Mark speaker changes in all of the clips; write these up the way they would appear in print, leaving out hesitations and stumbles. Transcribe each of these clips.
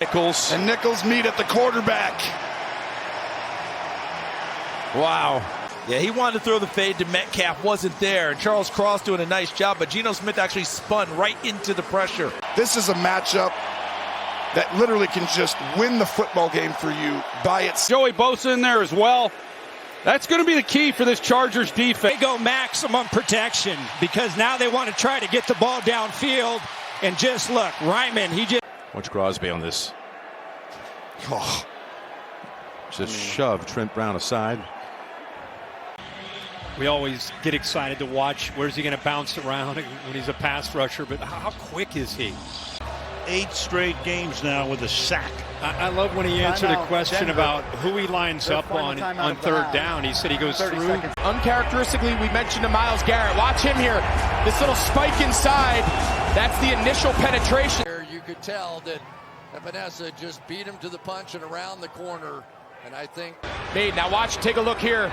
Speaker 1: Nichols.
Speaker 2: And Nichols meet at the quarterback.
Speaker 3: Wow. Yeah, he wanted to throw the fade to Metcalf, wasn't there. And Charles Cross doing a nice job, but Geno Smith actually spun right into the pressure.
Speaker 2: This is a matchup that literally can just win the football game for you by itself.
Speaker 1: Joey Bosa in there as well. That's going to be the key for this Chargers defense.
Speaker 4: They go maximum protection because now they want to try to get the ball downfield. And just look, Ryman, he just...
Speaker 5: Watch Crosby on this.
Speaker 2: Oh.
Speaker 5: Just shove Trent Brown aside.
Speaker 4: We always get excited to watch where's he going to bounce around when he's a pass rusher, but how quick is he?
Speaker 6: 8 straight games now with a sack.
Speaker 4: I love when he answered a question about who he lines up on third down. He said he goes through.
Speaker 7: Seconds. Uncharacteristically, we mentioned to Myles Garrett. Watch him here. This little spike inside. That's the initial penetration.
Speaker 8: You could tell that Vanessa just beat him to the punch and around the corner. And I think...
Speaker 7: Made. Now watch, take a look here.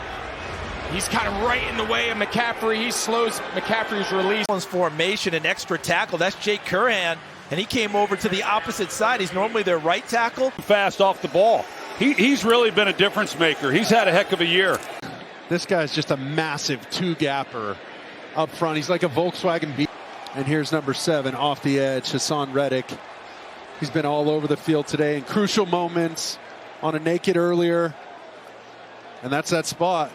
Speaker 7: He's kind of right in the way of McCaffrey. He slows McCaffrey's release.
Speaker 3: Formation and extra tackle. That's Jake Curhan. And he came over to the opposite side. He's normally their right tackle.
Speaker 1: Fast off the ball. He's really been a difference maker. He's had a heck of a year.
Speaker 9: This guy's just a massive two-gapper up front. He's like a Volkswagen Beetle. And here's number 7 off the edge, Hassan Reddick. He's been all over the field today in crucial moments, on a naked earlier. And that's that spot.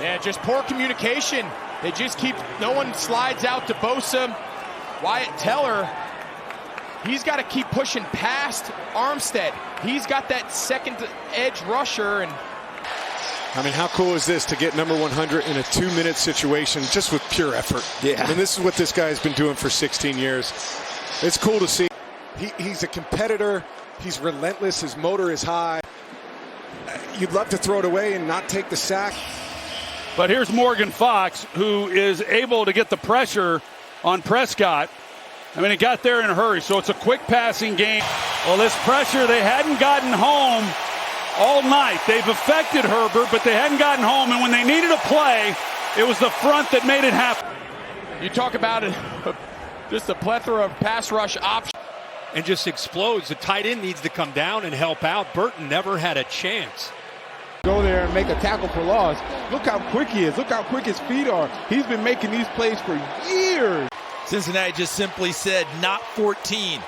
Speaker 7: Yeah, just poor communication. They just keep, no one slides out to Bosa. Wyatt Teller, he's got to keep pushing past Armstead. He's got that second edge rusher. And
Speaker 10: I mean, how cool is this to get number 100 in a 2-minute situation just with pure effort?
Speaker 2: Yeah.
Speaker 10: I mean, this is what this guy has been doing for 16 years. It's cool to see. He's a competitor. He's relentless. His motor is high. You'd love to throw it away and not take the sack.
Speaker 1: But here's Morgan Fox, who is able to get the pressure on Prescott. I mean, he got there in a hurry, so it's a quick passing game. Well, this pressure, they hadn't gotten home all night. They've affected Herbert, but they hadn't gotten home, and when they needed a play, it was the front that made it happen.
Speaker 7: you talk about it, just a plethora of pass rush options.
Speaker 4: And just explodes. The tight end needs to come down and help out. Burton never had a chance.
Speaker 11: Go there and make a tackle for loss. Look how quick he is. Look how quick his feet are. He's been making these plays for years.
Speaker 3: Cincinnati just simply said, not 14.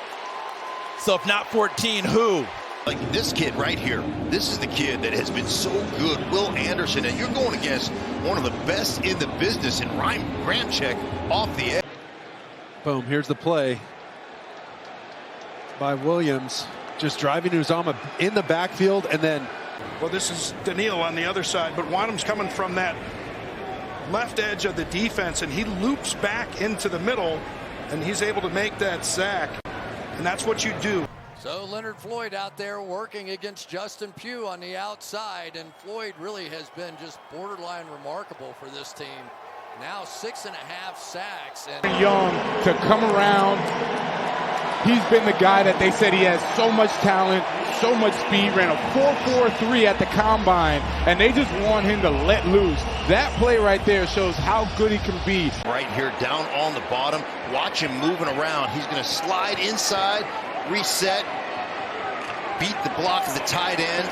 Speaker 3: So if not 14, who?
Speaker 12: Like this kid right here. This is the kid that has been so good, Will Anderson, and you're going against one of the best in the business in Ryan Ramczyk off the edge.
Speaker 9: Boom, here's the play by Williams, just driving Uzomah in the backfield, and then...
Speaker 2: Well, this is Daniil on the other side, but Wanham's coming from that left edge of the defense, and he loops back into the middle, and he's able to make that sack, and that's what you do.
Speaker 8: So Leonard Floyd out there working against Justin Pugh on the outside, and Floyd really has been just borderline remarkable for this team. Now 6.5 sacks. And
Speaker 11: Young to come around. He's been the guy that they said he has so much talent, so much speed, ran a 4.43 at the combine, and they just want him to let loose. That play right there shows how good he can be.
Speaker 12: Right here down on the bottom, watch him moving around. He's going to slide inside, reset, beat the block of the tight end.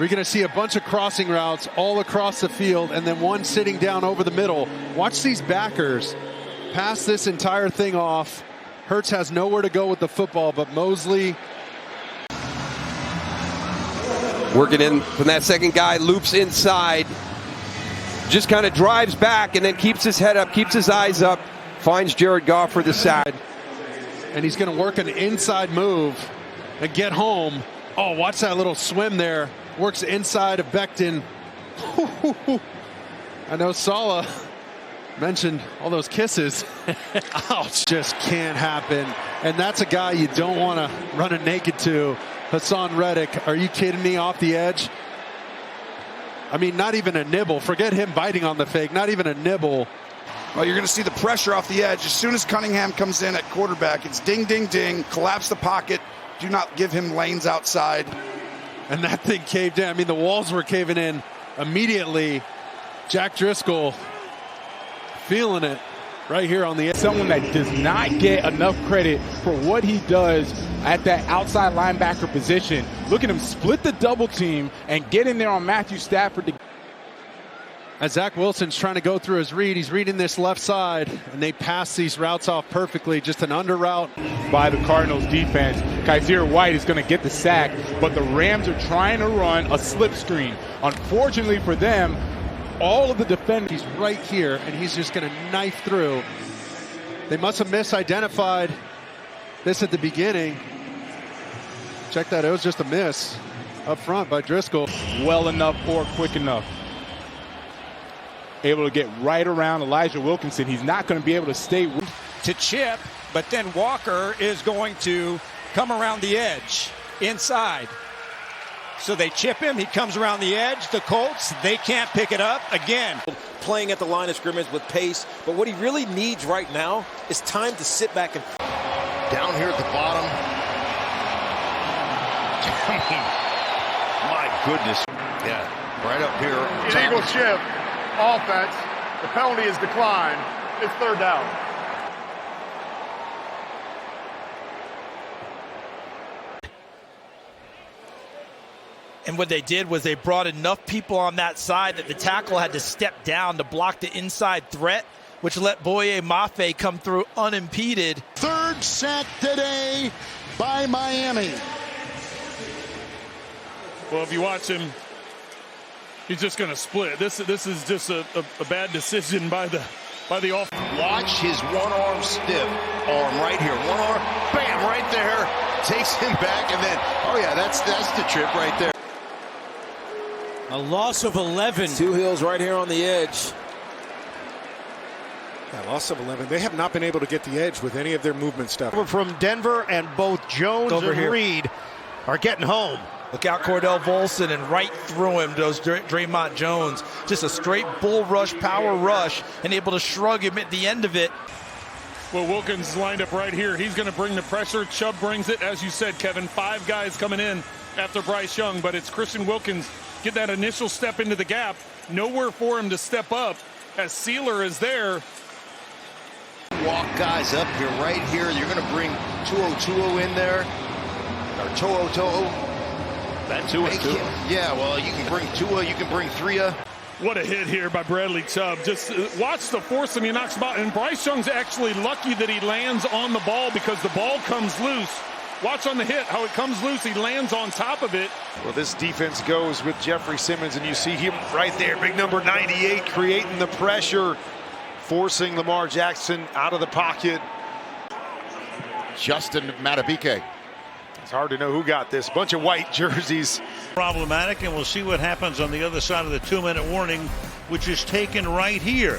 Speaker 9: We're going to see a bunch of crossing routes all across the field, and then one sitting down over the middle. Watch these backers pass this entire thing off. Hurts has nowhere to go with the football, but Mosley
Speaker 13: working in from that second guy, loops inside, just kind of drives back and then keeps his head up, keeps his eyes up, finds Jared Goff for the sack.
Speaker 9: And he's going to work an inside move and get home. Oh, watch that little swim there. Works inside of Becton. I know Saleh mentioned all those kisses. Ouch. Just can't happen. And that's a guy you don't want to run it naked to. Hassan Reddick, are you kidding me? Off the edge. I mean, not even a nibble. Forget him biting on the fake. Not even a nibble.
Speaker 2: Well, you're going to see the pressure off the edge. As soon as Cunningham comes in at quarterback, it's ding, ding, ding. Collapse the pocket. Do not give him lanes outside.
Speaker 9: And that thing caved in. I mean, the walls were caving in immediately. Jack Driscoll feeling it. right here on the edge.
Speaker 11: Someone that does not get enough credit for what he does at that outside linebacker position. Look at him split the double team and get in there on Matthew Stafford.
Speaker 9: As Zach Wilson's trying to go through his read, he's reading this left side, and they pass these routes off perfectly. Just an under route
Speaker 11: by the Cardinals defense. Kaiser White is going to get the sack, but the Rams are trying to run a slip screen. Unfortunately for them, all of the defenders.
Speaker 9: He's right here, and he's just going to knife through. They must have misidentified this at the beginning. Check that. It was just a miss up front by Driscoll.
Speaker 11: Well enough or quick enough. Able to get right around Elijah Wilkinson. He's not going to be able to stay
Speaker 4: to chip, but then Walker is going to come around the edge inside. So they chip him. He comes around the edge. The Colts, they can't pick it up again.
Speaker 14: Playing at the line of scrimmage with pace, but what he really needs right now is time to sit back and
Speaker 12: down here at the bottom. My goodness. Yeah, right up here.
Speaker 15: Illegal chip. Offense. The penalty is declined. It's third down.
Speaker 3: And what they did was they brought enough people on that side that the tackle had to step down to block the inside threat, which let Boye Mafe come through unimpeded.
Speaker 16: Third sack today by Miami.
Speaker 1: Well, if you watch him, he's just going to split. This is just a bad decision by the offense.
Speaker 12: Watch his one arm stiff arm right here. One arm, bam, right there. Takes him back, and then, oh yeah, that's the trip right there.
Speaker 14: A loss of 11. Two Hills right here on the edge.
Speaker 10: Yeah, loss of 11. They have not been able to get the edge with any of their movement stuff.
Speaker 17: We're from Denver, and both Jones and Reed are getting home.
Speaker 3: Look out, Cordell Volson, and right through him goes Draymond Jones. Just a straight bull rush, power rush, and able to shrug him at the end of it.
Speaker 1: Well, Wilkins is lined up right here. He's going to bring the pressure. Chubb brings it. As you said, Kevin, 5 guys coming in after Bryce Young, but it's Christian Wilkins get that initial step into the gap. Nowhere for him to step up as Sealer is there.
Speaker 12: Walk guys up here, right here. You're going to bring Tuo in there, or To'o.
Speaker 1: That Tua's too.
Speaker 12: Yeah, well, you can bring Tua, you can bring Threa.
Speaker 1: What a hit here by Bradley Chubb. Just watch the force him. He knocks him out. And Bryce Young's actually lucky that he lands on the ball because the ball comes loose. Watch on the hit how it comes loose. He lands on top of it.
Speaker 10: Well, this defense goes with Jeffrey Simmons, and you see him right there, big number 98, creating the pressure, forcing Lamar Jackson out of the pocket.
Speaker 12: Justin Matabike.
Speaker 10: It's hard to know who got this. Bunch of white jerseys.
Speaker 6: Problematic, and we'll see what happens on the other side of the 2-minute warning, which is taken right here.